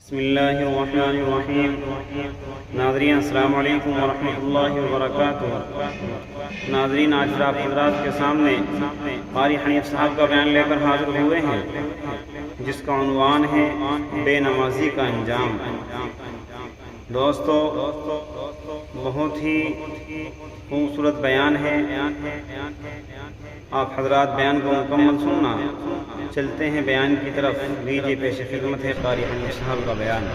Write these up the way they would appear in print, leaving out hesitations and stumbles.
بسم اللہ الرحمن الرحیم۔ ناظرین السلام علیکم ورحمۃ اللہ وبرکاتہ۔ ناظرین، آج آپ حضرات کے سامنے قاری حنیف صاحب کا بیان لے کر حاضر ہوئے ہیں، جس کا عنوان ہے بے نمازی کا انجام۔ دوستو، بہت ہی خوبصورت بیان ہے، آپ حضرات بیان کو مکمل سننا۔ چلتے ہیں بیان کی طرف، لیجیے پیش خدمت ہے قاری حنیف صاحب کا بیان۔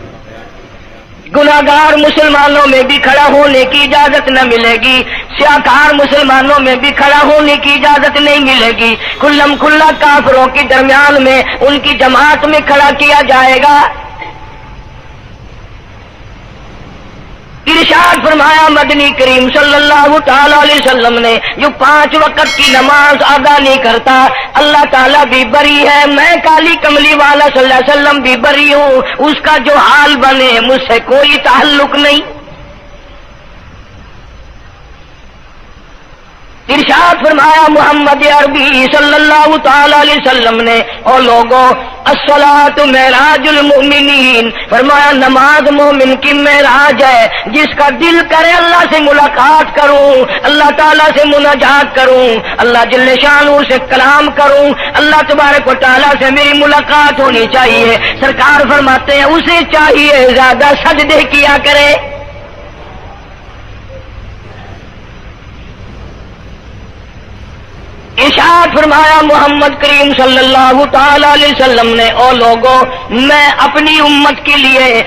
گناہگار مسلمانوں میں بھی کھڑا ہونے کی اجازت نہ ملے گی، سیاکار مسلمانوں میں بھی کھڑا ہونے کی اجازت نہیں ملے گی، کھلم کھلا کافروں کے درمیان میں ان کی جماعت میں کھڑا کیا جائے گا۔ ارشاد فرمایا مدنی کریم صلی اللہ تعالی علیہ وسلم نے، جو 5 وقت کی نماز ادا نہیں کرتا، اللہ تعالیٰ بھی بری ہے، میں کالی کملی والا صلی اللہ علیہ وسلم بھی بری ہوں، اس کا جو حال بنے مجھ سے کوئی تعلق نہیں۔ ارشاد فرمایا محمد عربی صلی اللہ تعالی علیہ وسلم نے، اور لوگوں، الصلاۃ معراج المؤمنین، فرمایا نماز مومن کی معراج ہے، جس کا دل کرے اللہ سے ملاقات کروں، اللہ تعالیٰ سے مناجات کروں، اللہ جل شانہ سے کلام کروں، اللہ تبارک و تعالیٰ سے میری ملاقات ہونی چاہیے۔ سرکار فرماتے ہیں اسے چاہیے زیادہ سجدے کیا کرے۔ ارشاد فرمایا محمد کریم صلی اللہ تعالی علیہ وسلم نے، او لوگوں، میں اپنی امت کے لیے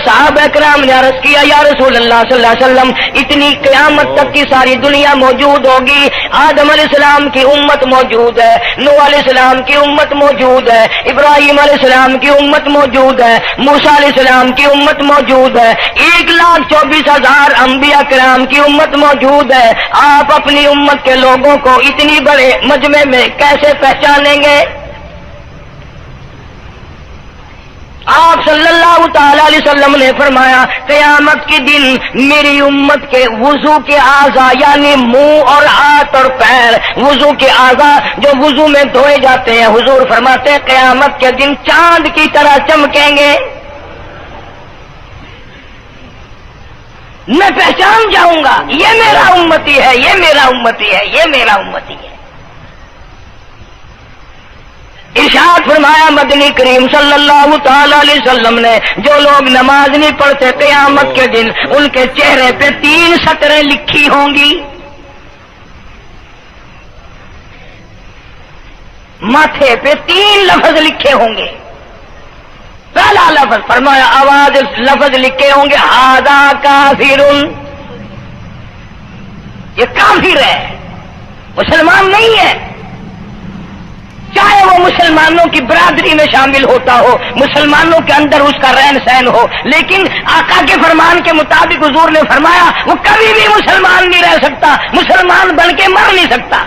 صحابہ کرام نے عرض کیا، یا رسول اللہ صلی اللہ علیہ وسلم، اتنی قیامت تک کی ساری دنیا موجود ہوگی، آدم علیہ السلام کی امت موجود ہے، نوح علیہ السلام کی امت موجود ہے، ابراہیم علیہ السلام کی امت موجود ہے، موسیٰ علیہ السلام کی امت موجود ہے، 1,24,000 انبیاء کرام کی امت موجود ہے، آپ اپنی امت کے لوگوں کو اتنی بڑے مجمع میں کیسے پہچانیں گے؟ آپ صلی اللہ تعالی علیہ وسلم نے فرمایا، قیامت کے دن میری امت کے وضو کے اعضاء، یعنی منہ اور ہاتھ اور پیر، وضو کے اعضاء جو وضو میں دھوئے جاتے ہیں، حضور فرماتے ہیں قیامت کے دن چاند کی طرح چمکیں گے۔ میں پہچان جاؤں گا، یہ میرا امتی ہے، یہ میرا امتی ہے، یہ میرا امتی ہے۔ ارشاد فرمایا مدنی کریم صلی اللہ تعالی علیہ وسلم نے، جو لوگ نماز نہیں پڑھتے قیامت کے دن ان کے چہرے پہ 3 سطریں لکھی ہوں گی، ماتھے پہ 3 لفظ لکھے ہوں گے۔ پہلا لفظ فرمایا، آواز لفظ لکھے ہوں گے، ھذا کافر، یہ کافر ہے، مسلمان نہیں ہے، چاہے وہ مسلمانوں کی برادری میں شامل ہوتا ہو، مسلمانوں کے اندر اس کا رہن سہن ہو، لیکن آقا کے فرمان کے مطابق حضور نے فرمایا وہ کبھی بھی مسلمان نہیں رہ سکتا، مسلمان بن کے مر نہیں سکتا۔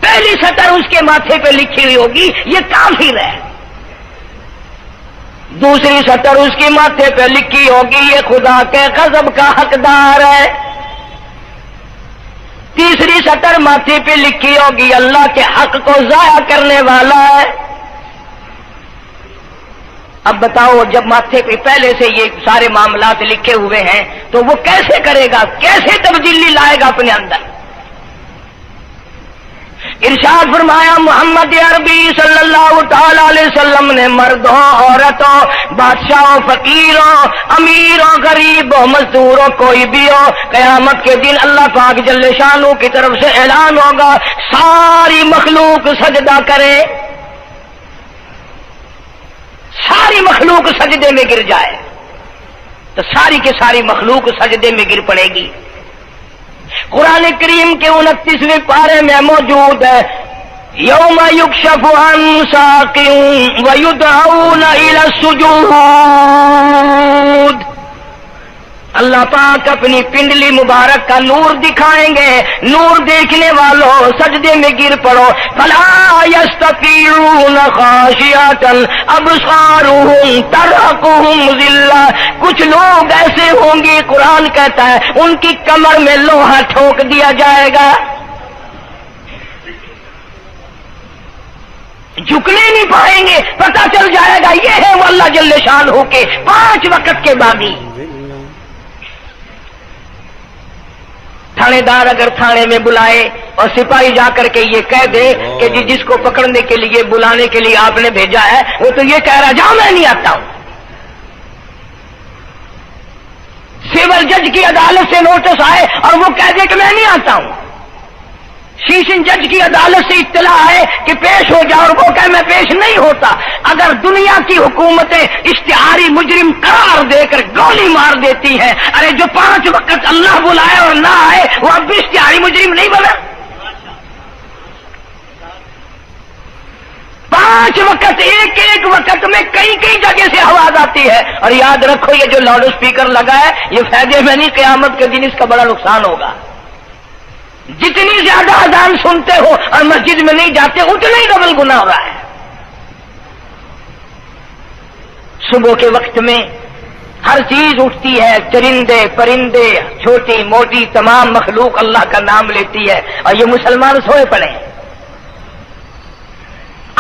پہلی سطر اس کے ماتھے پہ لکھی ہوئی ہوگی، یہ کافر ہے۔ دوسری سطر اس کے ماتھے پہ لکھی ہوگی، یہ خدا کے غضب کا حقدار ہے۔ تیسری سطر ماتھے پہ لکھی ہوگی، اللہ کے حق کو ضائع کرنے والا ہے۔ اب بتاؤ، جب ماتھے پہ پہلے سے یہ سارے معاملات لکھے ہوئے ہیں تو وہ کیسے کرے گا، کیسے تبدیلی لائے گا اپنے اندر؟ ارشاد فرمایا محمد عربی صلی اللہ تعالی علیہ وسلم نے، مردوں، عورتوں، بادشاہوں، فقیروں، امیروں، غریبوں، مزدوروں، کوئی بھی ہو، قیامت کے دن اللہ پاک جل شانہ کی طرف سے اعلان ہوگا، ساری مخلوق سجدہ کرے، ساری مخلوق سجدے میں گر جائے، تو ساری کی ساری مخلوق سجدے میں گر پڑے گی۔ قرآن کریم کے 29ویں پارے میں موجود ہے، یوم یکشف عن ساق ویدعون الی السجود، اللہ پاک اپنی پنڈلی مبارک کا نور دکھائیں گے، نور دیکھنے والوں سجدے میں گر پڑو، فلا یستطیعون خاشعۃ ابصارهم ترهقهم ذلہ، کچھ لوگ ایسے ہوں گے، قرآن کہتا ہے ان کی کمر میں لوہا ٹھوک دیا جائے گا، جھکنے نہیں پائیں گے، پتہ چل جائے گا یہ ہے وہ اللہ جل شان ہو کے 5 وقت کے باغی۔ تھانے دار اگر تھانے میں بلائے اور سپاہی جا کر کے یہ کہہ دے کہ جی جس کو پکڑنے کے لیے بلانے کے لیے آپ نے بھیجا ہے وہ تو یہ کہہ رہا جاؤ میں نہیں آتا ہوں۔ سول جج کی عدالت سے نوٹس آئے اور وہ کہہ دے کہ میں نہیں آتا ہوں۔ سیشن جج کی عدالت سے اطلاع ہے کہ پیش ہو جاؤ اور وہ کہے میں پیش نہیں ہوتا۔ اگر دنیا کی حکومتیں اشتہاری مجرم قرار دے کر گولی مار دیتی ہیں، ارے جو 5 وقت اللہ بلائے اور نہ آئے وہ اب بھی اشتہاری مجرم نہیں بنا؟ 5 وقت ایک وقت میں کئی جگہ سے آواز آتی ہے۔ اور یاد رکھو یہ جو لاؤڈ اسپیکر لگا ہے یہ فائدے میں نہیں، قیامت کے دن اس کا بڑا نقصان ہوگا۔ جتنی زیادہ اذان سنتے ہو اور مسجد میں نہیں جاتے اتنا ہی ڈبل گناہ ہو رہا ہے۔ صبح کے وقت میں ہر چیز اٹھتی ہے، چرندے پرندے چھوٹی موٹی تمام مخلوق اللہ کا نام لیتی ہے، اور یہ مسلمان سوئے پڑے ہیں،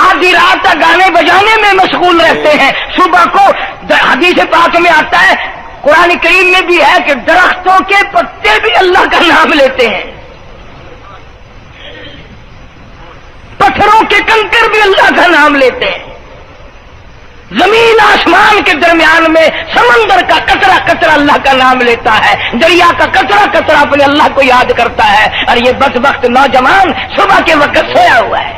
آدھی رات تک گانے بجانے میں مشغول رہتے ہیں۔ صبح کو حدیث پاک میں آتا ہے، قرآن کریم میں بھی ہے کہ درختوں کے پتے بھی اللہ کا نام لیتے ہیں، پتھروں کے کنکر بھی اللہ کا نام لیتے ہیں، زمین آسمان کے درمیان میں سمندر کا قطرہ قطرہ اللہ کا نام لیتا ہے، دریا کا قطرہ قطرہ اپنے اللہ کو یاد کرتا ہے، اور یہ بدبخت نوجوان صبح کے وقت سویا ہوا ہے۔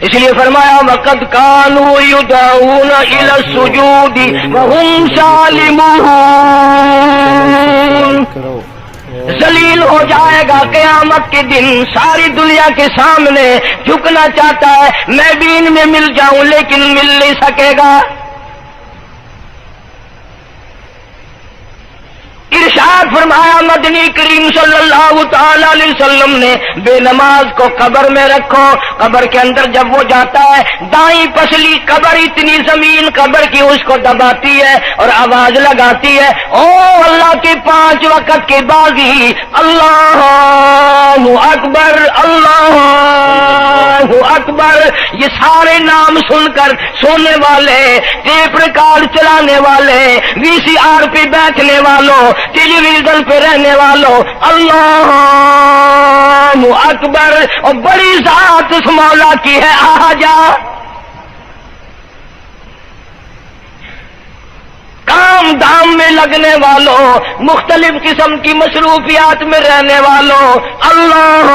اس لیے فرمایا وَقَدْ كَانُوا يُدْعَوْنَ إِلَى السُّجُودِ وَهُمْ سَالِمُونَ۔ ذلیل ہو جائے گا قیامت کے دن، ساری دنیا کے سامنے جھکنا چاہتا ہے میں بھی ان میں مل جاؤں لیکن مل نہیں سکے گا۔ ارشاد فرمایا مدنی کریم صلی اللہ تعالی علیہ وسلم نے بے نماز کو قبر میں رکھو، قبر کے اندر جب وہ جاتا ہے دائیں پسلی قبر اتنی زمین قبر کی اس کو دباتی ہے اور آواز لگاتی ہے او اللہ کے 5 وقت کے باغی اللہ اکبر اللہ اکبر۔ یہ سارے نام سن کر سونے والے، ٹیپ ریکارڈ چلانے والے، وی سی آر پہ بیٹھنے والوں، ٹیلی ویژن پہ رہنے والوں اللہ اکبر، اور بڑی ذات اس مولا کی ہے آ جا۔ کام دام میں لگنے والوں، مختلف قسم کی مصروفیات میں رہنے والوں اللہ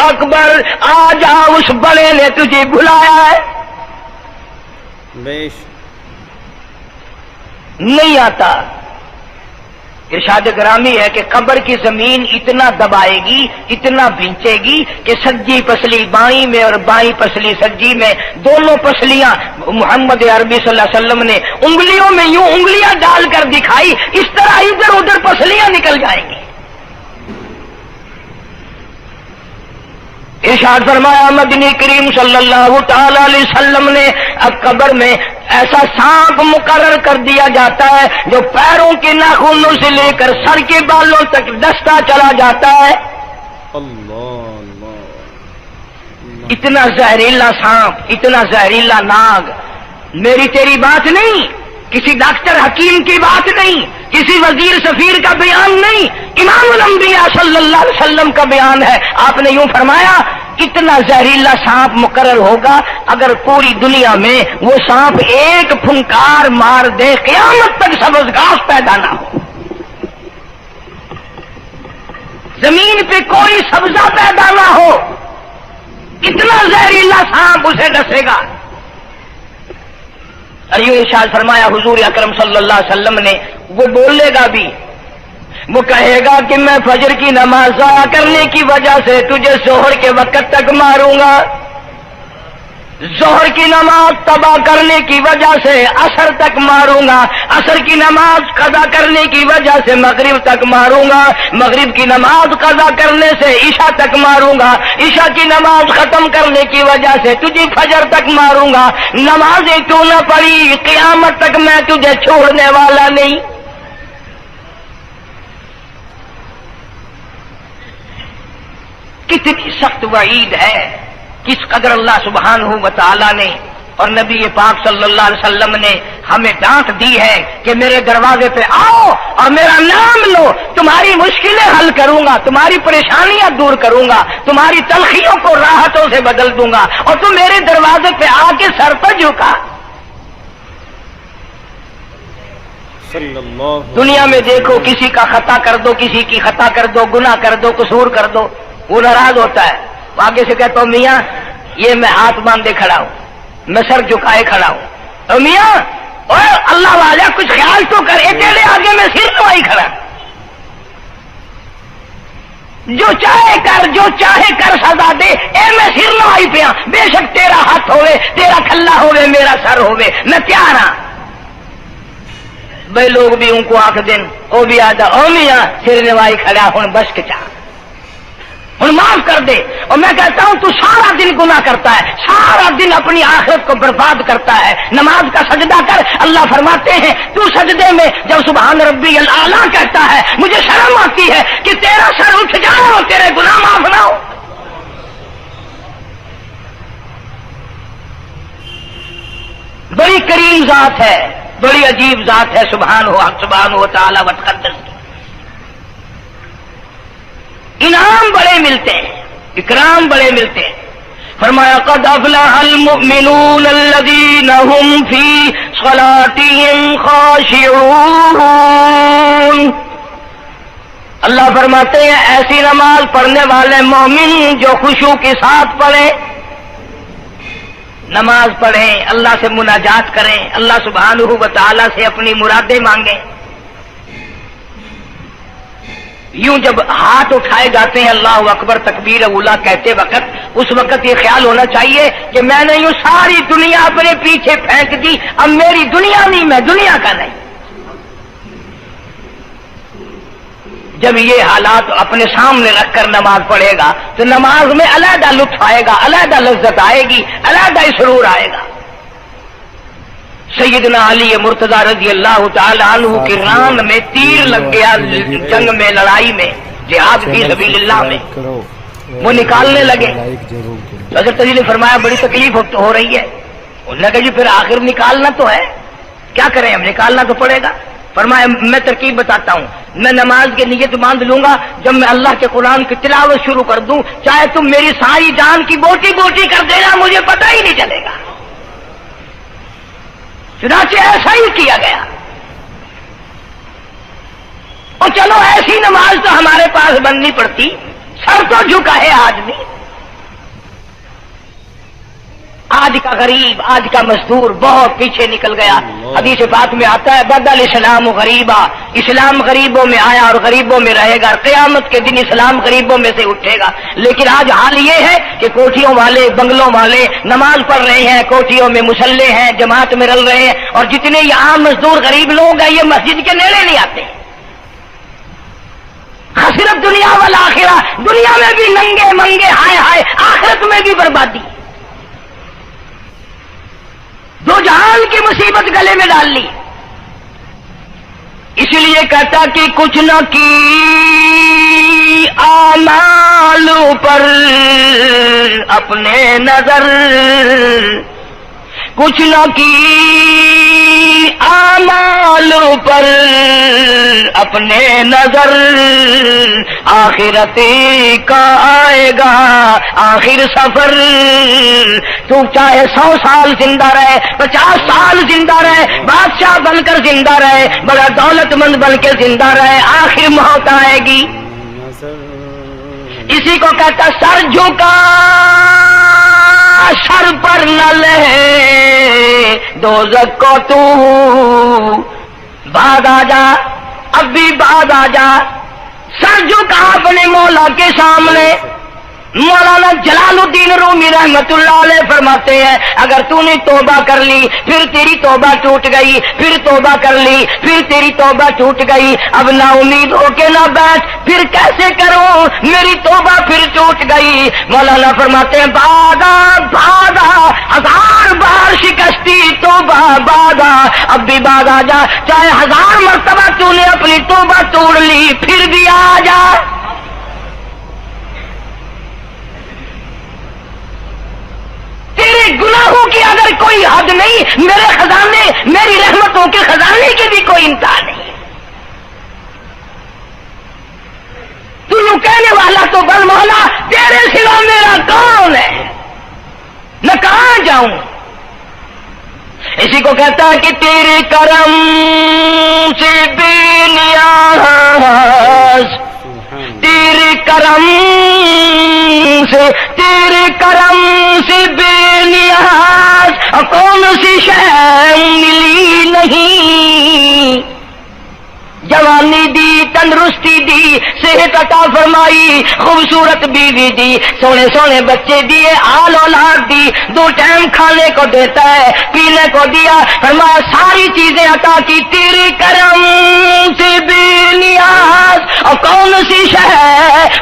اکبر، آ جا اس بڑے نے تجھے بلایا ہے۔ نہیں آتا۔ ارشاد گرامی ہے کہ قبر کی زمین اتنا دبائے گی، اتنا بھینچے گی کہ سجی پسلی بائیں میں اور بائیں پسلی سجی میں، دونوں پسلیاں محمد عربی صلی اللہ علیہ وسلم نے انگلیوں میں یوں انگلیاں ڈال کر دکھائی، اس طرح ادھر ادھر پسلیاں نکل جائیں گی۔ ارشاد فرمایا مدنی کریم صلی اللہ تعالی علیہ وسلم نے اب قبر میں ایسا سانپ مقرر کر دیا جاتا ہے جو پیروں کے ناخنوں سے لے کر سر کے بالوں تک ڈستا چلا جاتا ہے۔ اتنا زہریلا سانپ، اتنا زہریلا ناگ، میری تیری بات نہیں، کسی ڈاکٹر حکیم کی بات نہیں، کسی وزیر سفیر کا بیان نہیں، امام الانبیاء صلی اللہ علیہ وسلم کا بیان ہے۔ آپ نے یوں فرمایا اتنا زہریلا سانپ مقرر ہوگا اگر پوری دنیا میں وہ سانپ ایک پھنکار مار دے قیامت تک سبز گھاس پیدا نہ ہو، زمین پہ کوئی سبزہ پیدا نہ ہو، اتنا زہریلا سانپ اسے ڈسے گا۔ اور یوں ارشاد فرمایا حضور اکرم صلی اللہ علیہ وسلم نے، وہ بولے گا بھی، وہ کہے گا کہ میں فجر کی نماز ضائع کرنے کی وجہ سے تجھے ظہر کے وقت تک ماروں گا، ظہر کی نماز تباہ کرنے کی وجہ سے عصر تک ماروں گا، عصر کی نماز قضا کرنے کی وجہ سے مغرب تک ماروں گا، مغرب کی نماز قضا کرنے سے عشاء تک ماروں گا، عشاء کی نماز ختم کرنے کی وجہ سے تجھے فجر تک ماروں گا، نمازیں تو نہ پڑھی قیامت تک میں تجھے چھوڑنے والا نہیں۔ کتنی سخت وعید ہے، کس قدر اللہ سبحانہ و تعالی نے اور نبی پاک صلی اللہ علیہ وسلم نے ہمیں ڈانٹ دی ہے کہ میرے دروازے پہ آؤ اور میرا نام لو، تمہاری مشکلیں حل کروں گا، تمہاری پریشانیاں دور کروں گا، تمہاری تلخیوں کو راحتوں سے بدل دوں گا، اور تم میرے دروازے پہ آ کے سر پر جھکا۔ دنیا میں دیکھو، کسی کا خطا کر دو، کسی کی خطا کر دو، گناہ کر دو، قصور کر دو، وہ ناراض ہوتا ہے، وہ آگے سے کہتا ہوں میاں یہ میں ہاتھ باندھے کھڑا ہوں، میں سر جھکائے کھڑا ہوں، اور میاں اور اللہ والا کچھ خیال تو کر، تیرے آگے میں سر نوائی کھڑا، جو چاہے کر، جو چاہے کر سزا دے، اے میں سر نوائی پیا، بے شک تیرا ہاتھ ہوئے، تیرا کھلا ہوئے، میرا سر ہوئے، میں تیار ہاں۔ بھائی لوگ بھی ان کو آنکھ دن، وہ بھی آدھا او میاں سر نوائی کھڑا، ہوں بس کے چاہ ہوں معاف کر دے۔ اور میں کہتا ہوں تو سارا دن گناہ کرتا ہے، سارا دن اپنی آخرت کو برباد کرتا ہے، نماز کا سجدہ کر، اللہ فرماتے ہیں تو سجدے میں جب سبحان ربی الاعلیٰ کہتا ہے مجھے شرم آتی ہے کہ تیرا سر اٹھ جاؤ اور تیرے گناہ معاف نہ ہو۔ بڑی کریم ذات ہے، بڑی عجیب ذات ہے سبحانہ و تعالی و تقدس کی، انعام بڑے ملتے ہیں، اکرام بڑے ملتے ہیں۔ فرمایا قد افلح المؤمنون الذین هم فی صلاتهم خاشعون، اللہ فرماتے ہیں ایسی نماز پڑھنے والے مومن جو خشوع کے ساتھ پڑھیں، نماز پڑھیں، اللہ سے مناجات کریں، اللہ سبحانہ و تعالی سے اپنی مرادیں مانگیں۔ یوں جب ہاتھ اٹھائے جاتے ہیں اللہ اکبر تکبیر اولا کہتے وقت، اس وقت یہ خیال ہونا چاہیے کہ میں نے یوں ساری دنیا اپنے پیچھے پھینک دی، اب میری دنیا نہیں، میں دنیا کا نہیں۔ جب یہ حالات اپنے سامنے رکھ کر نماز پڑھے گا تو نماز میں علیحدہ لطف آئے گا، علیحدہ لذت آئے گی، علیحدہ سرور آئے گا۔ سیدنا علی مرتضی رضی اللہ تعالی عنہ کی ران میں تیر لگ گیا، جنگ میں، لڑائی میں، جہاد فی سبیل اللہ میں، وہ نکالنے لگے تو حضرت علی نے فرمایا بڑی تکلیف ہو رہی ہے۔ انہوں نے کہا جی پھر آخر نکالنا تو ہے، کیا کریں ہم، نکالنا تو پڑے گا۔ فرمایا میں ترکیب بتاتا ہوں، میں نماز کی نیت باندھ لوں گا، جب میں اللہ کے قرآن کی تلاوت شروع کر دوں چاہے تم میری ساری جان کی بوٹی بوٹی کر دینا، مجھے پتہ ہی نہیں چلے گا۔ چنانچہ ایسا ہی کیا گیا، اور چلو ایسی نماز تو ہمارے پاس بننی پڑتی، سر تو جھکا ہے آدمی۔ آج کا غریب، آج کا مزدور بہت پیچھے نکل گیا۔ حدیث پاک میں آتا ہے بدل اسلام غریبا، اسلام غریبوں میں آیا اور غریبوں میں رہے گا، قیامت کے دن اسلام غریبوں میں سے اٹھے گا۔ لیکن آج حال یہ ہے کہ کوٹھیوں والے، بنگلوں والے نماز پڑھ رہے ہیں، کوٹھیوں میں مصلے ہیں، جماعت میں رل رہے ہیں، اور جتنے یہ عام مزدور غریب لوگ ہیں یہ مسجد کے نیڑے نہیں آتے۔ خسرت دنیا والآخرہ، دنیا میں بھی ننگے منگے، ہائے ہائے، آخرت میں بھی بربادی، دو جہان کی مصیبت گلے میں ڈال لی۔ اس لیے کہتا کہ کچھ نہ کی اعمال پر اپنے نظر، کچھ نہ کی اعمال پر اپنے نظر، آخرت کا آئے گا آخر سفر۔ تو چاہے 100 سال زندہ رہے، 50 سال زندہ رہے، بادشاہ بن کر زندہ رہے، بڑا دولت مند بن کے زندہ رہے، آخر موت آئے گی۔ اسی کو کہتا سر جھکا سر پر نہ لے دوزخ کو تو، بعد آ جا، اب بھی بعد آ جا، سر جھکا اپنے مولا کے سامنے۔ مولانا جلال الدین رومی رحمت اللہ علیہ فرماتے ہیں اگر تو نے توبہ کر لی پھر تیری توبہ ٹوٹ گئی، پھر توبہ کر لی پھر تیری توبہ ٹوٹ گئی، اب نا امید ہو کے نہ بیٹھ، پھر کیسے کروں میری توبہ پھر ٹوٹ گئی۔ مولانا فرماتے ہیں بادا بادا، 1000 بار شکستی توبہ بادا، اب بھی بعد آ جا، چاہے 1000 مرتبہ تو نے اپنی توبہ توڑ لی پھر بھی آ جا۔ پر کوئی حد نہیں، میرے خزانے، میری رحمتوں کے خزانے کی بھی کوئی انتہا نہیں۔ تو یوں کہنے والا تو بل مولا تیرے سوا میرا کون ہے، میں کہاں جاؤں؟ اسی کو کہتا ہے کہ تیرے کرم سے بے نیاز، تیرے کرم سے بے نیاز کون سی شے ملی نہیں۔ جوانی دی، تندرستی دی، صحت عطا فرمائی، خوبصورت بیوی دی، سونے سونے بچے دیے، آل اولاد دی، 2 ٹائم کھانے کو دیتا ہے، پینے کو دیا، فرمایا ساری چیزیں عطا کی، تیرے کرم سے بے نیاز اور کون سی شے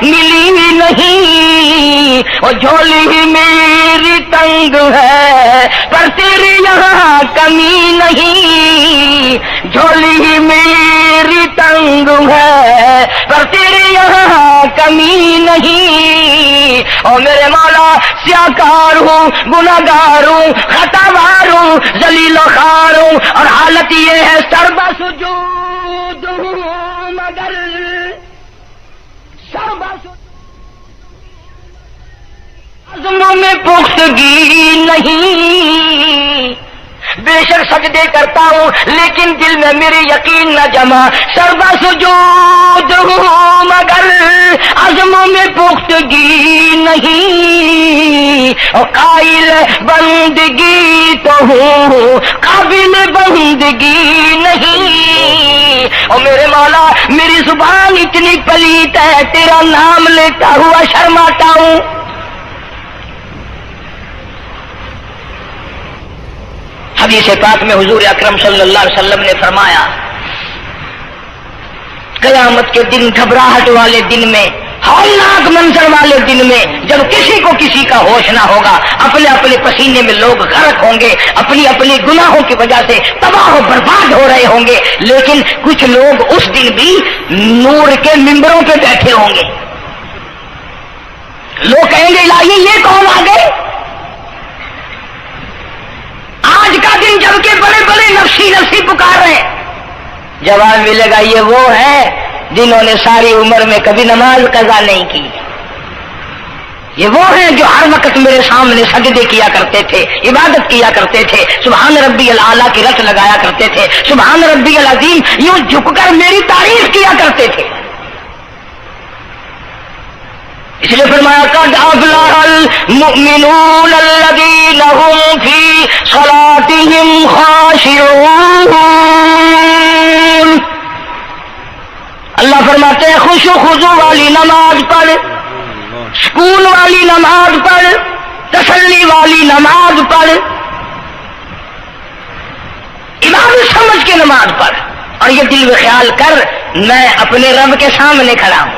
ملی نہیں۔ اور جھولی میری تنگ ہے پر تیرے یہاں کمی نہیں، جھولی میری تنگ ہے پر تیرے یہاں کمی نہیں۔ اور میرے مولا سیاکار ہوں، گناہگار ہوں، خطاوار ہوں، ذلیل و خوار ہوں، اور حالت یہ ہے سربا سجود ہوں مگر سربا عزموں میں پختگی نہیں۔ بے شک سجدے کرتا ہوں لیکن دل میں میرے یقین نہ جمع، سربا سجود ہوں مگر عزموں میں پختگی نہیں۔ اور قائل بندگی تو ہوں قابل بندگی نہیں۔ اور میرے مولا میری زبان اتنی پلیت ہے، تیرا نام لیتا ہوا شرماتا ہوں۔ حدیث پاک میں حضور اکرم صلی اللہ علیہ وسلم نے فرمایا قیامت کے دن، گھبراہٹ والے دن میں، ہولناک منظر والے دن میں، جب کسی کو کسی کا ہوش نہ ہوگا، اپنے اپنے پسینے میں لوگ غرق ہوں گے، اپنی اپنی گناہوں کی وجہ سے تباہ و برباد ہو رہے ہوں گے، لیکن کچھ لوگ اس دن بھی نور کے ممبروں پہ بیٹھے ہوں گے۔ لوگ کہیں گے الہی یہ کون آ گئے؟ آج کا دن جب کہ بڑے بڑے نفسی پکار رہے ہیں، جواب ملے گا یہ وہ ہے جنہوں نے ساری عمر میں کبھی نماز قضا نہیں کی، یہ وہ ہیں جو ہر وقت میرے سامنے سجدے کیا کرتے تھے، عبادت کیا کرتے تھے، سبحان ربی الاعلیٰ کی رٹ لگایا کرتے تھے، سبحان ربی العظیم یوں جھک کر میری تعریف کیا کرتے تھے۔ اس لیے فرمایا قد افلح المؤمنون الذین هم فی صلاتهم خاشعون۔ اللہ فرماتے ہیں خوش و خضوع والی نماز پڑھ، سکون والی نماز پڑھ، تسلی والی نماز پڑھ، عبادت سمجھ کے نماز پڑھ، اور یہ دل میں خیال کر میں اپنے رب کے سامنے کھڑا ہوں،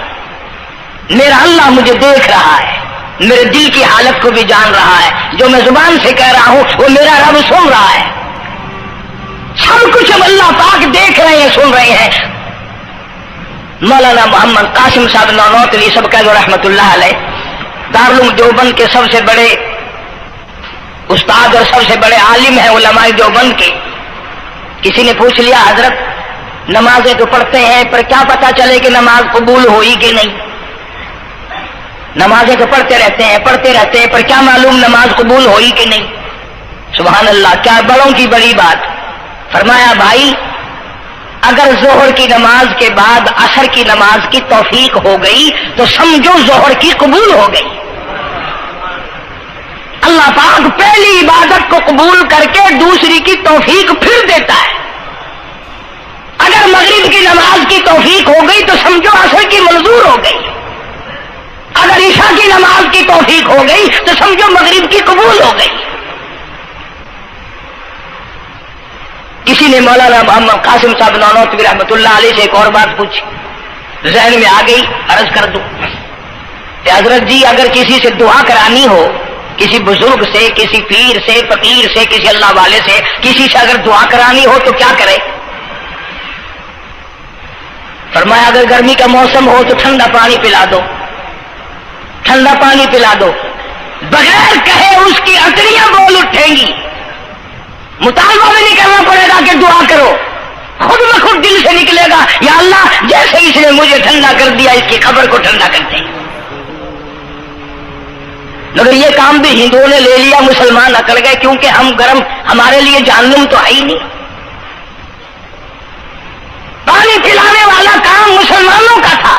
میرا اللہ مجھے دیکھ رہا ہے، میرے دل کی حالت کو بھی جان رہا ہے، جو میں زبان سے کہہ رہا ہوں وہ میرا رب سن رہا ہے، سب کچھ اب اللہ پاک دیکھ رہے ہیں، سن رہے ہیں۔ مولانا محمد قاسم صاحب نانوتوی سب کا جو رحمت اللہ علیہ دارالعلوم دیوبند کے سب سے بڑے استاد اور سب سے بڑے عالم ہیں علماء دیوبند کے، کسی نے پوچھ لیا حضرت نمازیں تو پڑھتے ہیں پر کیا پتا چلے کہ نماز قبول ہوئی کہ نہیں؟ نمازیں تو پڑھتے رہتے ہیں پر کیا معلوم نماز قبول ہوئی کہ نہیں؟ سبحان اللہ، کیا بڑوں کی بڑی بات۔ فرمایا بھائی اگر ظہر کی نماز کے بعد عصر کی نماز کی توفیق ہو گئی تو سمجھو ظہر کی قبول ہو گئی۔ اللہ پاک پہلی عبادت کو قبول کر کے دوسری کی توفیق پھر دیتا ہے۔ اگر مغرب کی نماز کی توفیق ہو گئی تو سمجھو عصر کی منظور ہو گئی، اگر عشاء کی نماز کی توفیق ہو گئی تو سمجھو مغرب کی قبول ہو گئی۔ کسی نے مولانا محمد قاسم صاحب نانوتوی رحمۃ اللہ علیہ سے ایک اور بات پوچھی، ذہن میں آ گئی، عرض کر دوں کہ حضرت جی اگر کسی سے دعا کرانی ہو، کسی بزرگ سے، کسی پیر سے، فقیر سے، کسی اللہ والے سے، کسی سے اگر دعا کرانی ہو تو کیا کرے؟ فرمایا اگر گرمی کا موسم ہو تو ٹھنڈا پانی پلا دو، ٹھنڈا پانی پلا دو، بغیر کہے اس کی اکڑیاں بول اٹھیں گی، سے نکلے گا یا اللہ جیسے اس نے مجھے ٹھنڈا کر دیا اس کی قبر کو ٹھنڈا کر دیں. مگر یہ کام بھی ہندوؤں نے لے لیا, مسلمان اکڑ گئے کیونکہ ہم گرم, ہمارے لیے جہنم تو ہے ہی نہیں. پانی پلانے والا کام مسلمانوں کا تھا.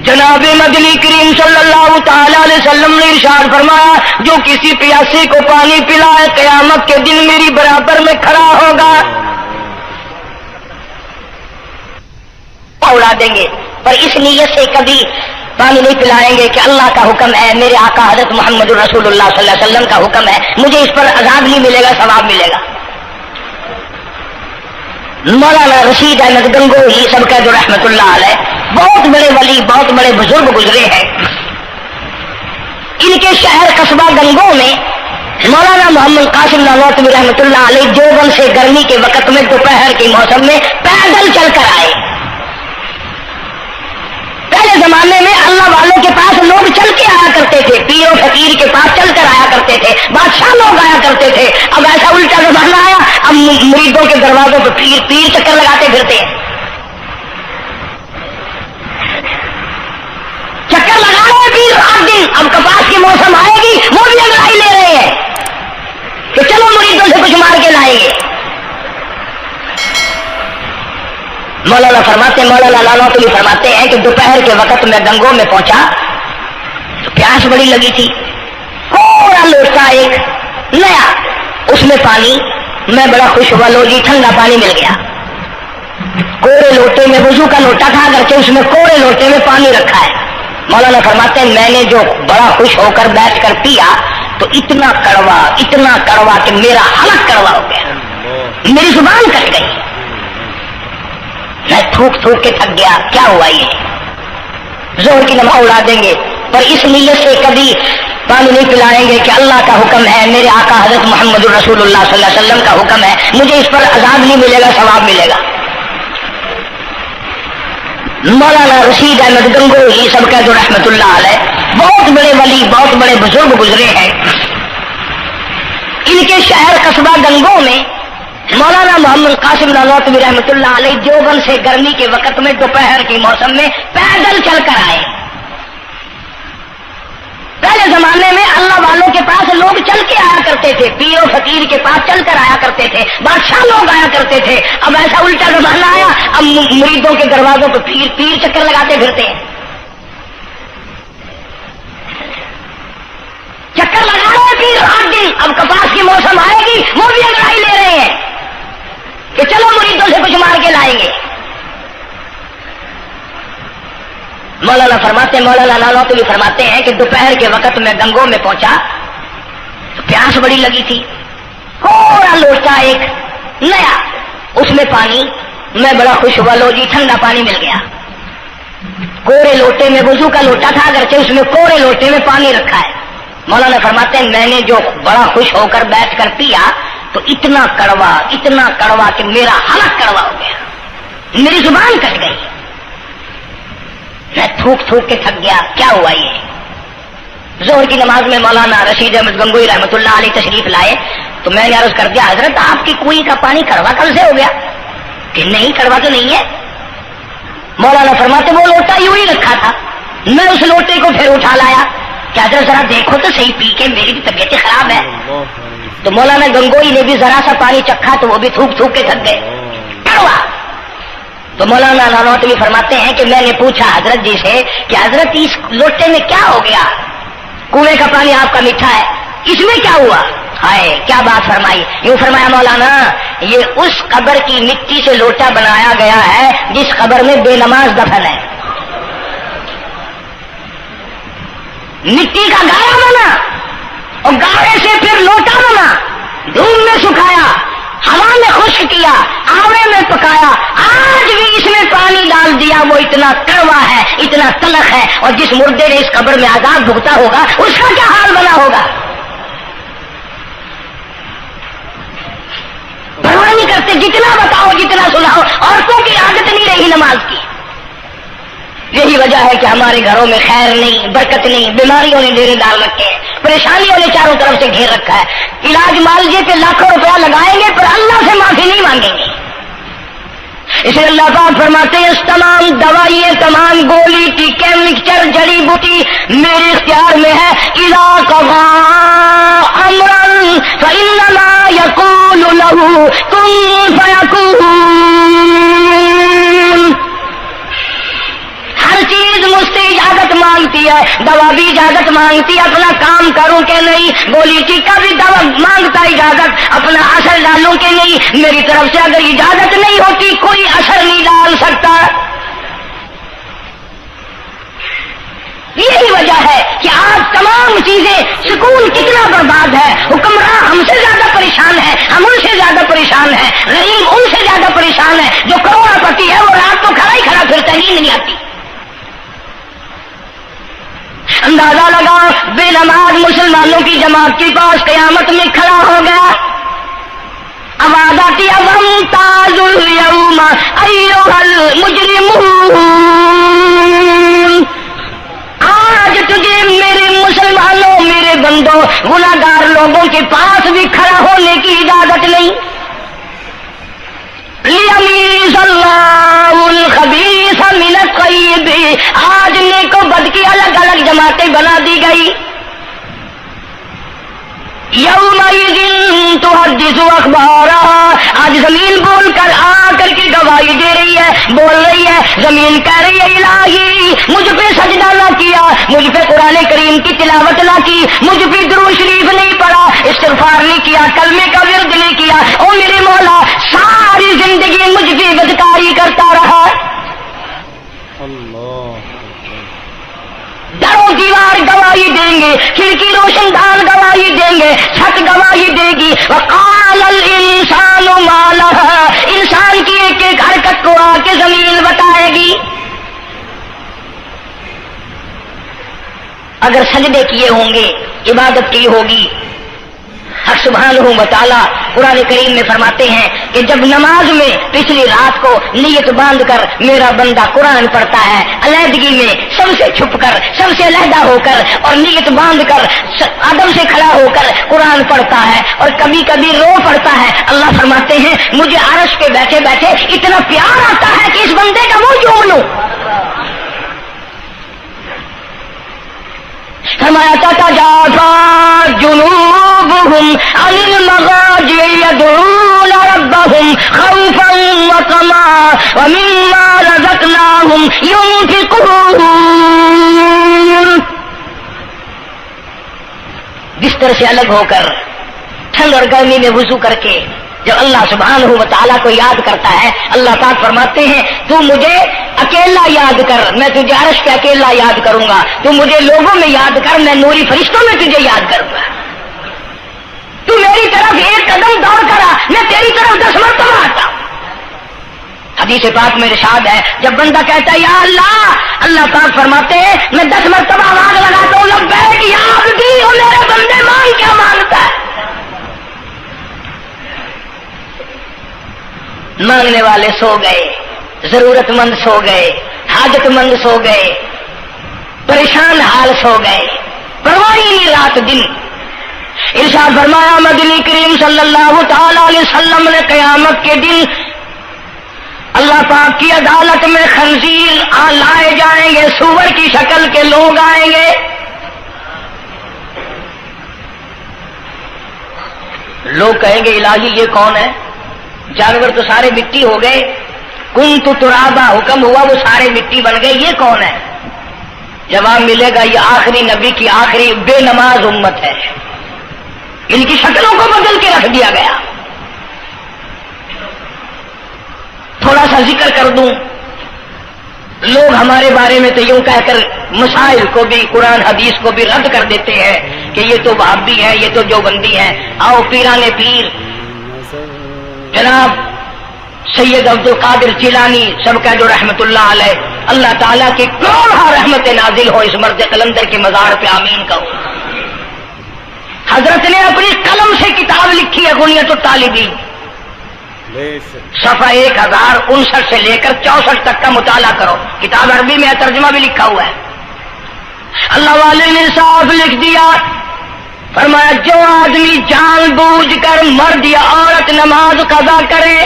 جناب مدنی کریم صلی اللہ تعالی علیہ وسلم نے ارشاد فرمایا جو کسی پیاسی کو پانی پلائے قیامت کے دن میری برابر میں کھڑا ہوگا. اڑا دیں گے پر اس نیت سے کبھی پانی نہیں پلائیں گے کہ اللہ کا حکم ہے, میرے آقا حضرت محمد رسول اللہ صلی اللہ علیہ وسلم کا حکم ہے, مجھے اس پر عذاب نہیں ملے گا, ثواب ملے گا. مولانا رشید احمد گنگوہی سب کا جو رحمت اللہ علیہ, بہت بڑے ولی, بہت بڑے بزرگ گزرے ہیں. ان کے شہر قصبہ گنگو میں مولانا محمد قاسم نانوتوی رحمت اللہ علیہ دیوبند سے گرمی کے وقت میں دوپہر کے موسم میں پیدل چل کر آئے. پہلے زمانے میں اللہ والوں کے پاس لوگ چل کے آیا کرتے تھے, پیر و فقیر کے پاس چل کر آیا کرتے تھے, بادشاہ لوگ آیا کرتے تھے. اب ایسا الٹا زمانہ آیا, اب مریدوں کے دروازوں پہ پیر چکر لگاتے پھرتے ہیں. چکر لگا رہے ہیں پیر رات دن. اب کپاس کی موسم آئے گی وہ بھی انگڑائی لے رہے ہیں کہ چلو مریدوں سے کچھ مار کے لائیں گے. مولانا نانوتوی فرماتے ہیں کہ دوپہر کے وقت میں گنگو میں پہنچا تو پیاس بڑی لگی تھی. تھوڑا لوٹا ایک نیا, اس میں پانی, میں بڑا خوش ہوا, لو جی ٹھنڈا پانی مل گیا. کوڑے لوٹے میں, وضو کا لوٹا تھا اگرچہ اس میں کوڑے لوٹے میں پانی رکھا ہے. مولانا فرماتے ہیں میں نے جو بڑا خوش ہو کر بیٹھ کر پیا تو اتنا کڑوا کہ میرا حلق کڑوا ہو گیا, میری زبان کٹ گئی, میں تھوک کے تھک گیا. کیا ہوا یہ زہر کی نماز اڑا دیں گے پر اس نیت سے کبھی پانی نہیں پلائیں گے کہ اللہ کا حکم ہے, میرے آقا حضرت محمد رسول اللہ صلی اللہ علیہ وسلم کا حکم ہے, مجھے اس پر عذاب نہیں ملے گا, ثواب ملے گا. مولانا رشید احمد گنگوہی سب کا جو رحمت اللہ علیہ, بہت بڑے ولی, بہت بڑے بزرگ گزرے ہیں. ان کے شہر قصبہ گنگو میں مولانا محمد قاسم نانوتوی رحمت اللہ علیہ دیوبند سے گرمی کے وقت میں دوپہر کے موسم میں پیدل چل کر آئے. پہلے زمانے میں اللہ والوں کے پاس لوگ چل کے آیا کرتے تھے, پیر و فقیر کے پاس چل کر آیا کرتے تھے, بادشاہ لوگ آیا کرتے تھے. اب ایسا الٹا زمانہ آیا, اب مریدوں کے دروازوں پہ پیر چکر لگاتے پھرتے ہیں. چکر لگا رہے ہیں پیر رات دن. اب کپاس کی موسم آئے گی وہ بھی انگڑائی لے رہے ہیں کہ چلو مریدوں سے کچھ مار کے لائیں گے. مولانا نانوتوی فرماتے ہیں کہ دوپہر کے وقت میں گنگو میں پہنچا تو پیاس بڑی لگی تھی. تھوڑا لوٹا ایک نیا, اس میں پانی, میں بڑا خوش ہوا, لو جی ٹھنڈا پانی مل گیا. کوڑے لوٹے میں, وضو کا لوٹا تھا اگرچہ اس میں کوڑے لوٹے میں پانی رکھا ہے. مولانا فرماتے ہیں میں نے جو بڑا خوش ہو کر بیٹھ کر پیا تو اتنا کڑوا کہ میرا حلق کڑوا ہو گیا, میری زبان کٹ گئی, میں تھوک کے تھک گیا. کیا ہوا یہ زہر کی نماز میں مولانا رشید احمد گنگوہی رحمت اللہ علیہ تشریف لائے تو میں نے عرض کر دیا حضرت آپ کی کنویں کا پانی کڑوا کل سے ہو گیا؟ کہ نہیں کڑوا تو نہیں ہے. مولانا فرماتے وہ لوٹا یوں ہی رکھا تھا, میں اس لوٹے کو پھر اٹھا لایا کہ حضرت ذرا دیکھو تو صحیح پی کے میری بھی طبیعت خراب ہے. تو مولانا گنگوہی نے بھی ذرا سا پانی چکھا تو وہ بھی تھوک کے تھک گئے, کڑوا. تو مولانا نانوتوی فرماتے ہیں کہ میں نے پوچھا حضرت جی سے کہ حضرت اس لوٹے میں کیا ہو گیا, کنویں کا پانی آپ کا میٹھا ہے, اس میں کیا ہوا؟ ہائے کیا بات فرمائی. یوں فرمایا مولانا یہ اس قبر کی مٹی سے لوٹا بنایا گیا ہے جس قبر میں بے نماز دفن ہے. مٹی کا گایا بنا اور گارے سے پھر لوٹا بنا, دھوپ میں سکھایا, ہوا میں خشک کیا, آوے میں پکایا, آج بھی اس میں پانی ڈال دیا, وہ اتنا کڑوا ہے, اتنا تلخ ہے, اور جس مردے نے اس قبر میں عذاب بھگتا ہوگا اس کا کیا حال بنا ہوگا. پرواہ نہیں کرتے, جتنا بتاؤ جتنا سناؤ. عورتوں کی عادت نہیں رہی نماز کی. یہی وجہ ہے کہ ہمارے گھروں میں خیر نہیں, برکت نہیں, بیماریوں نے ڈیرے ڈال رکھے ہیں, پریشانیوں نے چاروں طرف سے گھیر رکھا ہے. علاج معالجے پہ لاکھوں روپیہ لگائیں گے پر اللہ سے معافی نہیں مانگیں گے. اسے اللہ پاک فرماتے ہیں اس تمام دوائیں، تمام گولی ٹیکے مکسچر جڑی بوٹی میرے اختیار میں ہے. اذا قضا امرا فانما یقول له کن فیکون. ہر چیز مجھ سے اجازت مانگتی ہے، دوا بھی اجازت مانگتی ہے اپنا کام کروں کہ نہیں، گولی ٹیکا بھی دوا مانگتا ہے اجازت اپنا اثر ڈالوں کہ نہیں. میری طرف سے اگر اجازت نہیں ہوتی کوئی اثر نہیں ڈال سکتا. یہی وجہ ہے کہ آج تمام چیزیں، سکون کتنا برباد ہے، حکمراں ہم سے زیادہ پریشان ہے، ہم ان سے زیادہ پریشان ہیں، غریب ان سے زیادہ پریشان ہے. جو کروڑ پتی ہے وہ رات کو کھڑا ہی کھڑا پھرتا ہے، نیند نہیں آتی. اندازہ لگا بے نماز مسلمانوں کی جماعت کے پاس قیامت میں کھڑا ہو گیا. آواز آتی ہے وامتاز اليوم ایھا المجرمون. آج تجھے میرے مسلمانوں، میرے بندوں، گناہگار لوگوں کے پاس بھی کھڑا ہونے کی اجازت نہیں. لیمیز اللہ الخبیث من الطیب. آج نیک و بد کی الگ الگ جماعتیں بنا دی گئی. یومئذ تحدث اخبارہا. آج زمین بول کر آ کر کے گواہی دے رہی ہے، بول رہی ہے. زمین کہہ رہی ہے الہی مجھ پہ سجدہ نہ کیا، مجھ پہ قرآن کریم کی تلاوت نہ کی، مجھ پہ درود شریف نہیں پڑھا، استغفار نہیں کیا، کلمے کا ورد نہیں کیا. او میرے مولا ساری زندگی مجھ پہ بدکاری کرتا رہا. دروں دیوار گواہی دیں گے، کھڑکی روشن دان گواہی دیں گے، چھت گواہی دے گی. وقال الانسان ما لها. انسان کی ایک ایک حرکت کو آ کے زمین بتائے گی. اگر سجدے کیے ہوں گے، عبادت کی ہوگی. حق سبحانہ و تعالیٰ قرآن کریم میں فرماتے ہیں کہ جب نماز میں پچھلی رات کو نیت باندھ کر میرا بندہ قرآن پڑھتا ہے، علیحدگی میں سب سے چھپ کر، سب سے علیحدہ ہو کر اور نیت باندھ کر ادب سے کھڑا ہو کر قرآن پڑھتا ہے اور کبھی کبھی رو پڑتا ہے، اللہ فرماتے ہیں مجھے عرش پہ بیٹھے بیٹھے اتنا پیار آتا ہے کہ اس بندے کا منہ چوم لوں. فرمایا تتجافى جنوبهم عن المضاجع يدعون ربهم خوفا وطمعا ومما رزقناهم ينفقون. بستر سے الگ ہو کر ٹھنڈ اور گرمی میں وضو کر کے جب اللہ سبحانہ و تعالیٰ کو یاد کرتا ہے، اللہ پاک فرماتے ہیں تو مجھے اکیلا یاد کر، میں تجھے عرش پہ اکیلا یاد کروں گا. تو مجھے لوگوں میں یاد کر، میں نوری فرشتوں میں تجھے یاد کروں گا. تو میری طرف ایک قدم دوڑ کرا، میں تیری طرف 10 مرتبہ آتا. حدیث پاک میں ارشاد ہے جب بندہ کہتا ہے یا اللہ، اللہ پاک فرماتے ہیں میں 10 مرتبہ آواز لگاتا ہوں لبیک یا عبدی. اور میرے بندے مانگ کیا مانگتا ہے؟ مانگنے والے سو گئے، ضرورت مند سو گئے، حاجت مند سو گئے، پریشان حال سو گئے، پرواہ نہیں رات دن. ارشاد فرمایا مدنی کریم صلی اللہ تعالی علیہ وسلم نے قیامت کے دن اللہ پاک کی عدالت میں خنزیر لائے جائیں گے، سور کی شکل کے لوگ آئیں گے. لوگ کہیں گے الہی یہ کون ہے؟ جانور تو سارے مٹی ہو گئے، کنت ترابا حکم ہوا وہ سارے مٹی بن گئے، یہ کون ہے؟ جواب ملے گا یہ آخری نبی کی آخری بے نماز امت ہے، ان کی شکلوں کو بدل کے رکھ دیا گیا. تھوڑا سا ذکر کر دوں، لوگ ہمارے بارے میں تو یوں کہہ کر مسائل کو بھی، قرآن حدیث کو بھی رد کر دیتے ہیں کہ یہ تو وہابی ہے، یہ تو دیوبندی ہے. آؤ پیران پیر جناب سید عبد القادر جیلانی سب کا جو رحمت اللہ علیہ، اللہ تعالیٰ کی کروڑہ رحمت نازل ہو اس مرد قلندر کے مزار پہ آمین کہو. حضرت نے اپنی قلم سے کتاب لکھی ہے غنیت الطالبین، صفحہ 1059 سے لے کر 64 تک کا مطالعہ کرو. کتاب عربی میں ہے، ترجمہ بھی لکھا ہوا ہے. اللہ والے نے صاف لکھ دیا، فرمایا جو آدمی جان بوجھ کر مرد یا عورت نماز قضا کرے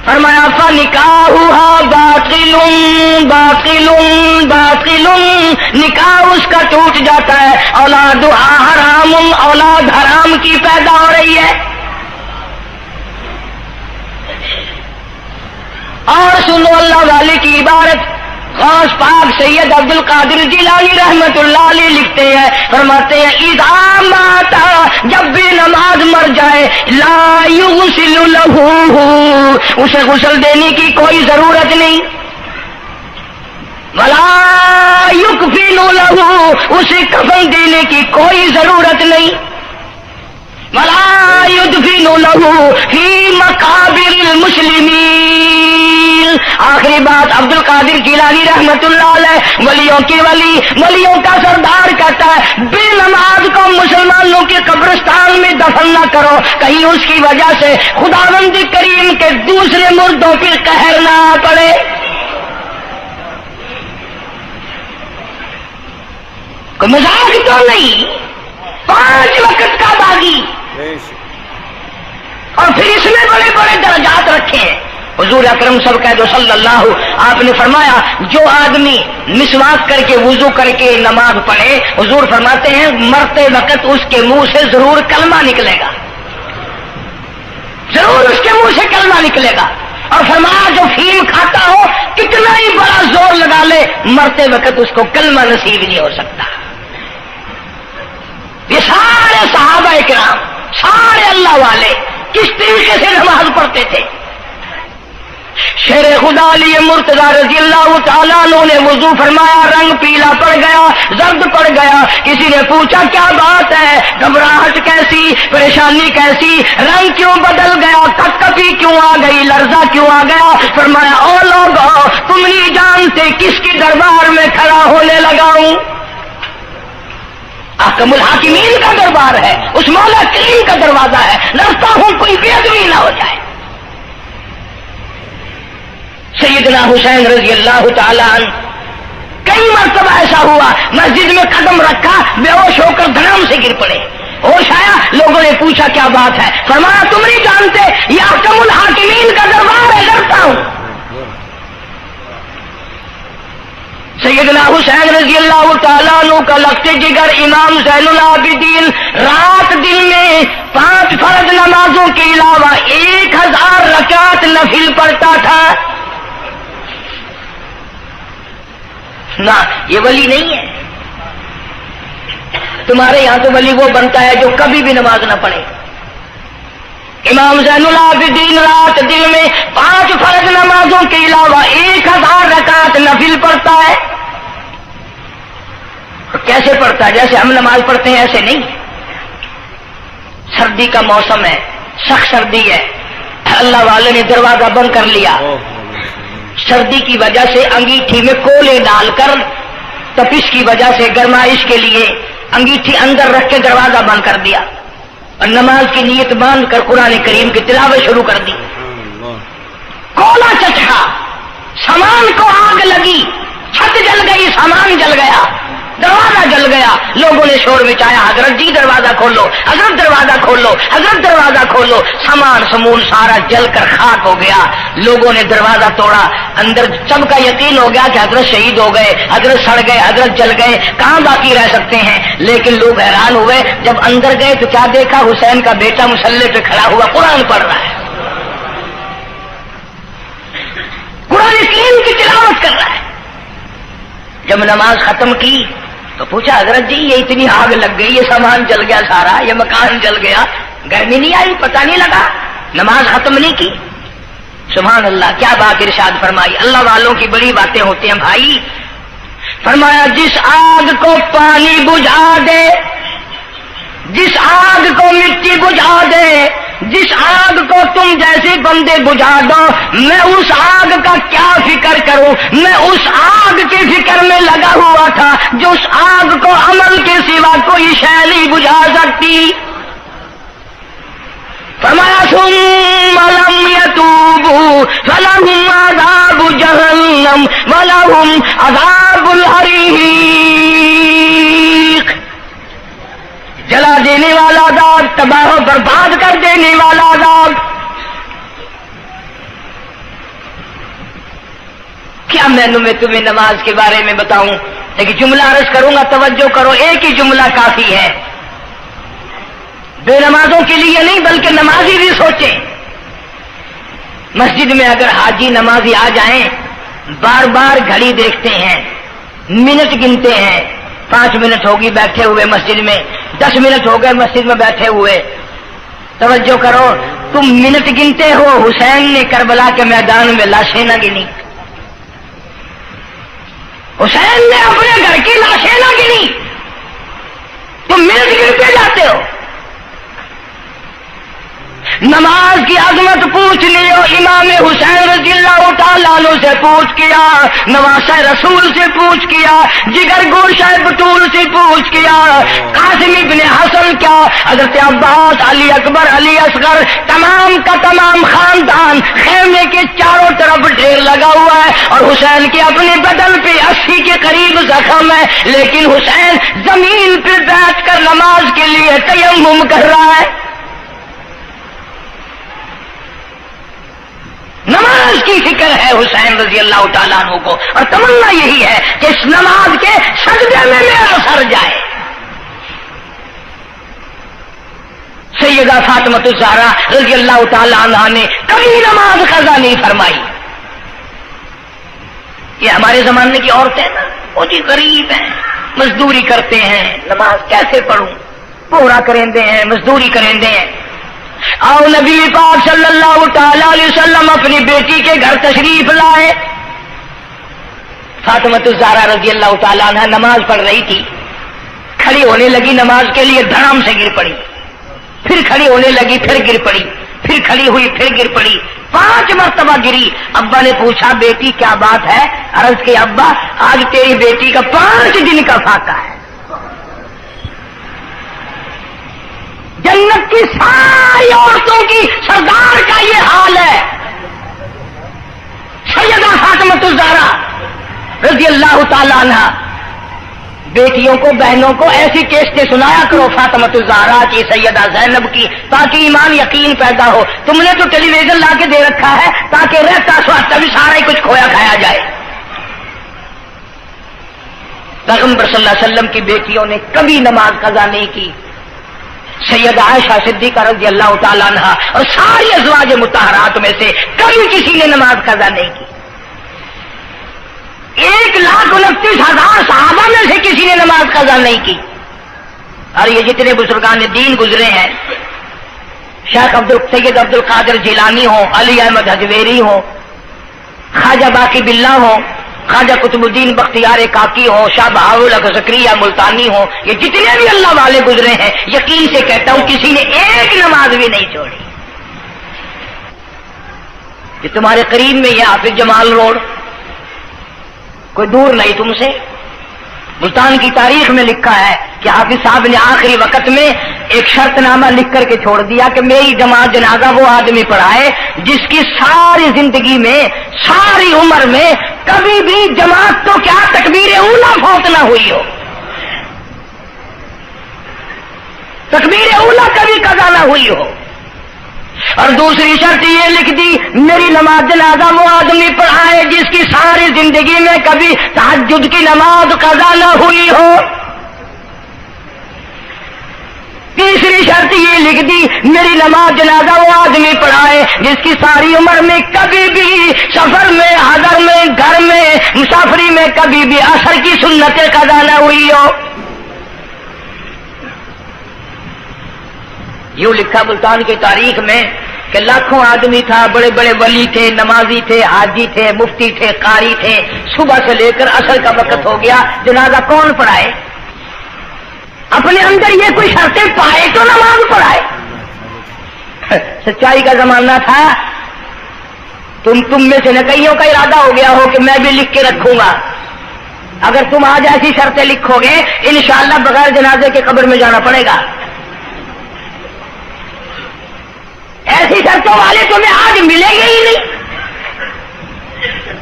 فرمایا فنکاحها باطل باطل باطل، نکاح اس کا ٹوٹ جاتا ہے، اولادها حرام، اولاد حرام کی پیدا ہو رہی ہے۔ اور سنو اللہ والے کی عبارت، غوث پاک سید عبد القادر جیلانی رحمت اللہ علیہ لکھتے ہیں، فرماتے ہیں اذا مات، جب بھی نماز مر جائے، لا یغسل لہ، اسے غسل دینے کی کوئی ضرورت نہیں، ولا یکفن لہ، اسے کفن دینے کی کوئی ضرورت نہیں، ولا یدفن لہ فی مقابر المسلمین۔ آخری بات عبد القادر جیلانی رحمت اللہ علیہ، ولیوں کی ولی، ولیوں کا سردار کہتا ہے بے نماز کو مسلمانوں کے قبرستان میں دفن نہ کرو، کہیں اس کی وجہ سے خداوند کریم کے دوسرے مردوں پہ قہر نہ پڑے۔ کوئی مذاق تو نہیں، 5 وقت کا باغی، اور پھر اس میں بڑے بڑے درجات رکھے ہیں۔ حضور اکرم صلی اللہ، آپ نے فرمایا جو آدمی مسواک کر کے وضو کر کے نماز پڑھے، حضور فرماتے ہیں مرتے وقت اس کے منہ سے ضرور کلمہ نکلے گا، ضرور اس کے منہ سے کلمہ نکلے گا۔ اور فرمایا جو فیم کھاتا ہو کتنا ہی بڑا زور لگا لے، مرتے وقت اس کو کلمہ نصیب نہیں ہو سکتا۔ یہ سارے صحابہ کرام، سارے اللہ والے کس طریقے سے نماز پڑھتے تھے۔ شیر خدا علی مرتضی رضی اللہ تعالیٰ عنہ نے وضو فرمایا، رنگ پیلا پڑ گیا، زرد پڑ گیا، کسی نے پوچھا کیا بات ہے، گھبراہٹ کیسی، پریشانی کیسی، رنگ کیوں بدل گیا، کپکپی کیوں آ گئی، لرزہ کیوں آ گیا؟ فرمایا او لوگو تم نہیں جانتے کس کے دربار میں کھڑا ہونے لگا ہوں، احکم الحاکمین کا دربار ہے، اس مولا کریم کا دروازہ ہے، ڈرتا ہوں کوئی بے ادبی نہ ہو جائے۔ سیدنا حسین رضی اللہ تعالیٰ عنہ کئی مرتبہ ایسا ہوا مسجد میں قدم رکھا، بے ہوش ہو کر دھڑام سے گر پڑے، ہوش آیا، لوگوں نے پوچھا کیا بات ہے، فرمایا تم نہیں جانتے یہ احکم الحاکمین کا دربار ہے، ڈرتا ہوں۔ سیدنا حسین رضی اللہ تعالیٰ عنہ کا لخت جگر امام زین العابدین رات دن میں 5 فرض نمازوں کے علاوہ 1000 رکعت نفل پڑھتا تھا۔ نہ یہ ولی نہیں ہے، تمہارے یہاں تو ولی وہ بنتا ہے جو کبھی بھی نماز نہ پڑھے۔ امام زین العابدین رات دن میں 5 فرض نمازوں کے علاوہ 1000 رکعت نفل پڑھتا ہے۔ کیسے پڑھتا ہے؟ جیسے ہم نماز پڑھتے ہیں ایسے نہیں، سردی کا موسم ہے، سخت سردی ہے، اللہ والے نے دروازہ بند کر لیا، سردی کی وجہ سے انگیٹھی میں کولے ڈال کر، تپش کی وجہ سے گرمائش کے لیے انگیٹھی اندر رکھ کے دروازہ بند کر دیا، اور نماز کی نیت باندھ کر قرآن کریم کی تلاوت شروع کر دی۔ کولا چچا، سامان کو آگ لگی، چھت جل گئی، سامان جل گیا، دروازہ جل گیا، لوگوں نے شور مچایا حضرت جی دروازہ کھولو، حضرت دروازہ کھولو، حضرت دروازہ کھولو، سامان سمون سارا جل کر خاک ہو گیا، لوگوں نے دروازہ توڑا، اندر سب کا یقین ہو گیا کہ حضرت شہید ہو گئے، حضرت سڑ گئے، حضرت جل گئے، کہاں باقی رہ سکتے ہیں؟ لیکن لوگ حیران ہوئے، جب اندر گئے تو کیا دیکھا؟ حسین کا بیٹا مصلی پہ کھڑا ہوا قرآن پڑھ رہا ہے، قرآن کریم کی تلاوت کر رہا ہے۔ جب نماز ختم کی تو پوچھا حضرت جی یہ اتنی آگ لگ گئی، یہ سامان جل گیا سارا، یہ مکان جل گیا، گرمی نہیں آئی، پتہ نہیں لگا، نماز ختم نہیں کی؟ سبحان اللہ، کیا بات ارشاد فرمائی! اللہ والوں کی بڑی باتیں ہوتی ہیں بھائی۔ فرمایا جس آگ کو پانی بجھا دے، جس آگ کو مٹی بجھا دے، جس آگ کو تم جیسے بندے بجھا دو، میں اس آگ کا کیا فکر کروں؟ میں اس آگ کی فکر میں لگا ہوا تھا جو اس آگ کو عمل کے سوا کوئی شے نہیں بجھا سکتی۔ فرمایا ثم لم يتوبوا فلهم عذاب جہنم ولهم عذاب الحریق، جلا دینے والا عذاب، تباہ و برباد کر دینے والا عذاب۔ کیا میں تمہیں نماز کے بارے میں بتاؤں، لیکن جملہ عرض کروں گا، توجہ کرو، ایک ہی جملہ کافی ہے، بے نمازوں کے لیے نہیں بلکہ نمازی بھی سوچیں۔ مسجد میں اگر حاجی نمازی آ جائیں، بار بار گھڑی دیکھتے ہیں، منٹ گنتے ہیں، 5 منٹ ہوگی بیٹھے ہوئے مسجد میں، 10 منٹ ہو گئے مسجد میں بیٹھے ہوئے، توجہ کرو، تم منٹ گنتے ہو، حسین نے کربلا کے میدان میں لاشیں نہ گنی، حسین نے اپنے گھر کی لاشیں نہ گنی، تم منٹ گنتے جاتے ہو۔ نماز کی عظمت پوچھ لیو، امام حسین رضی اللہ تعالیٰ عنہ سے پوچھ کیا، نواسہ رسول سے پوچھ کیا، جگر گوشہ بطول سے پوچھ کیا، قاسم ابن حسن کیا، حضرت عباس، علی اکبر، علی اصغر، تمام کا تمام خاندان خیمے کے چاروں طرف ڈھیر لگا ہوا ہے، اور حسین کے اپنے بدن پہ 80 کے قریب زخم ہے، لیکن حسین زمین پہ بیٹھ کر نماز کے لیے تیمم کر رہا ہے۔ نماز کی فکر ہے حسین رضی اللہ تعالیٰ عنہ کو، اور تمنا یہی ہے کہ اس نماز کے سجدے میں میرا سر جائے۔ سیدہ فاطمہ الزہرا رضی اللہ تعالیٰ عنہ نے کبھی نماز قضا نہیں فرمائی۔ یہ ہمارے زمانے کی عورتیں نا بہت ہی غریب ہیں، مزدوری کرتے ہیں، نماز کیسے پڑھوں، پورا کریں ہیں، مزدوری کریں ہیں۔ اور نبی پاک صلی اللہ تعالی علیہ وسلم اپنی بیٹی کے گھر تشریف لائے، فاطمہ الزہرا رضی اللہ تعالیٰ عنہ نماز پڑھ رہی تھی، کھڑی ہونے لگی نماز کے لیے، دھڑام سے گر پڑی، پھر کھڑی ہونے لگی، پھر گر پڑی، پھر کھڑی ہوئی، پھر گر پڑی، 5 مرتبہ گری۔ ابا نے پوچھا بیٹی کیا بات ہے؟ عرض کی ابا آج تیری بیٹی کا 5 دن کا فاقہ ہے، جنت کی ساری عورتوں کی سردار کا یہ حال ہے۔ سیدہ فاطمہ الزہرا رضی اللہ تعالیٰ عنہ، بیٹیوں کو بہنوں کو ایسی کیسٹیں سنایا کرو فاطمہ الزہرا کی، سیدہ زینب کی، تاکہ ایمان یقین پیدا ہو۔ تم نے تو ٹیلی ویژن لا کے دے رکھا ہے تاکہ رہتا سوچتا بھی سارا ہی کچھ کھویا کھایا جائے۔ پیغمبر صلی اللہ علیہ وسلم کی بیٹیوں نے کبھی نماز قضا نہیں کی، سیدہ عائشہ صدیقہ رضی اللہ تعالیٰ عنہ اور ساری ازواج مطہرات میں سے کبھی کسی نے نماز قضا نہیں کی۔ 1,29,000 صحابہ میں سے کسی نے نماز قضا نہیں کی۔ اور یہ جتنے بزرگان دین گزرے ہیں، شیخ سید عبد القادر جیلانی ہوں، علی احمد حجویری ہوں، خواجہ باقی باللہ ہوں، خواجہ قطب الدین بختیار کاکی ہو، شاہ بہاول زکریا ملتانی ہو، یہ جتنے بھی اللہ والے گزرے ہیں، یقین سے کہتا ہوں کسی نے ایک نماز بھی نہیں چھوڑی۔ یہ تمہارے قریب میں یہ حافظ جمال روڈ، کوئی دور نہیں تم سے، ملتان کی تاریخ میں لکھا ہے کہ حافظ صاحب نے آخری وقت میں ایک شرط نامہ لکھ کر کے چھوڑ دیا کہ میری جماعت جنازہ وہ آدمی پڑھائے جس کی ساری زندگی میں، ساری عمر میں کبھی بھی جماعت تو کیا تکبیر اولا فوت نہ ہوئی ہو، تکبیر اولا کبھی قضا نہ ہوئی ہو۔ اور دوسری شرط یہ لکھ دی میری نماز جنازہ وہ آدمی پڑھائے جس کی ساری زندگی میں کبھی تہجد کی نماز قضا نہ ہوئی ہو۔ تیسری شرط یہ لکھ دی میری نماز جنازہ وہ آدمی پڑھائے جس کی ساری عمر میں کبھی بھی سفر میں، حضر میں، گھر میں، مسافری میں کبھی بھی عصر کی سنت قضا نہ ہوئی ہو۔ یوں لکھا ملتان کی تاریخ میں کہ لاکھوں آدمی تھا، بڑے بڑے ولی تھے، نمازی تھے، حاجی تھے، مفتی تھے، قاری تھے، صبح سے لے کر عصر کا وقت ہو گیا، جنازہ کون پڑھائے؟ اپنے اندر یہ کوئی شرطیں پائے تو نماز پڑھائے۔ سچائی کا زمانہ تھا، تم میں سے نہ کئیوں کا ارادہ ہو گیا ہو کہ میں بھی لکھ کے رکھوں گا، اگر تم آج ایسی شرطیں لکھو گے انشاءاللہ بغیر جنازے کے قبر میں جانا پڑے گا۔ ایسی شرطوں والے تمہیں آج ملیں گے ہی نہیں،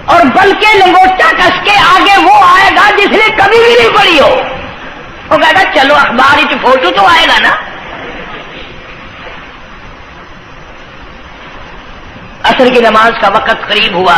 اور بلکہ لنگوٹا کس کے آگے وہ آئے گا جس نے کبھی بھی نہیں پڑھی ہو، وہ کہے گا چلو اخبار کی فوٹو تو آئے گا نا۔ عصر کی نماز کا وقت قریب ہوا،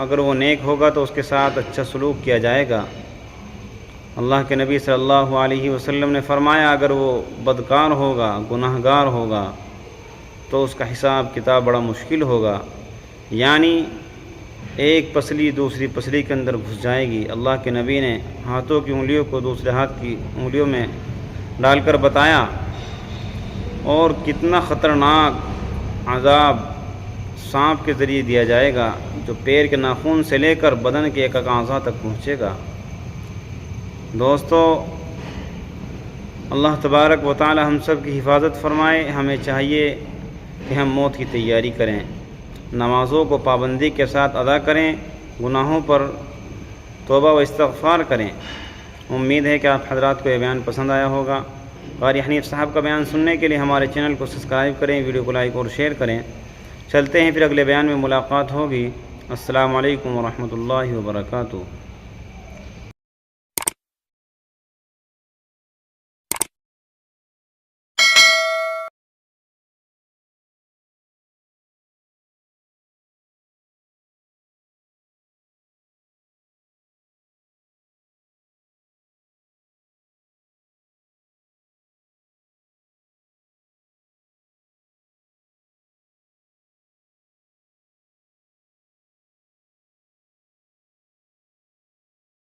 اگر وہ نیک ہوگا تو اس کے ساتھ اچھا سلوک کیا جائے گا۔ اللہ کے نبی صلی اللہ علیہ وسلم نے فرمایا اگر وہ بدکار ہوگا، گناہ گار ہوگا تو اس کا حساب کتاب بڑا مشکل ہوگا، یعنی ایک پسلی دوسری پسلی کے اندر گھس جائے گی۔ اللہ کے نبی نے ہاتھوں کی انگلیوں کو دوسرے ہاتھ کی انگلیوں میں ڈال کر بتایا، اور کتنا خطرناک عذاب سانپ کے ذریعے دیا جائے گا جو پیر کے ناخن سے لے کر بدن کے ایک ایک اعضاء تک پہنچے گا۔ دوستو، اللہ تبارک و تعالی ہم سب کی حفاظت فرمائے۔ ہمیں چاہیے کہ ہم موت کی تیاری کریں، نمازوں کو پابندی کے ساتھ ادا کریں، گناہوں پر توبہ و استغفار کریں۔ امید ہے کہ آپ حضرات کو یہ بیان پسند آیا ہوگا۔ قاری حنیف صاحب کا بیان سننے کے لیے ہمارے چینل کو سبسکرائب کریں، ویڈیو کو لائک اور شیئر کریں۔ چلتے ہیں پھر اگلے بیان میں ملاقات ہوگی۔ السلام علیکم ورحمۃ اللہ وبرکاتہ۔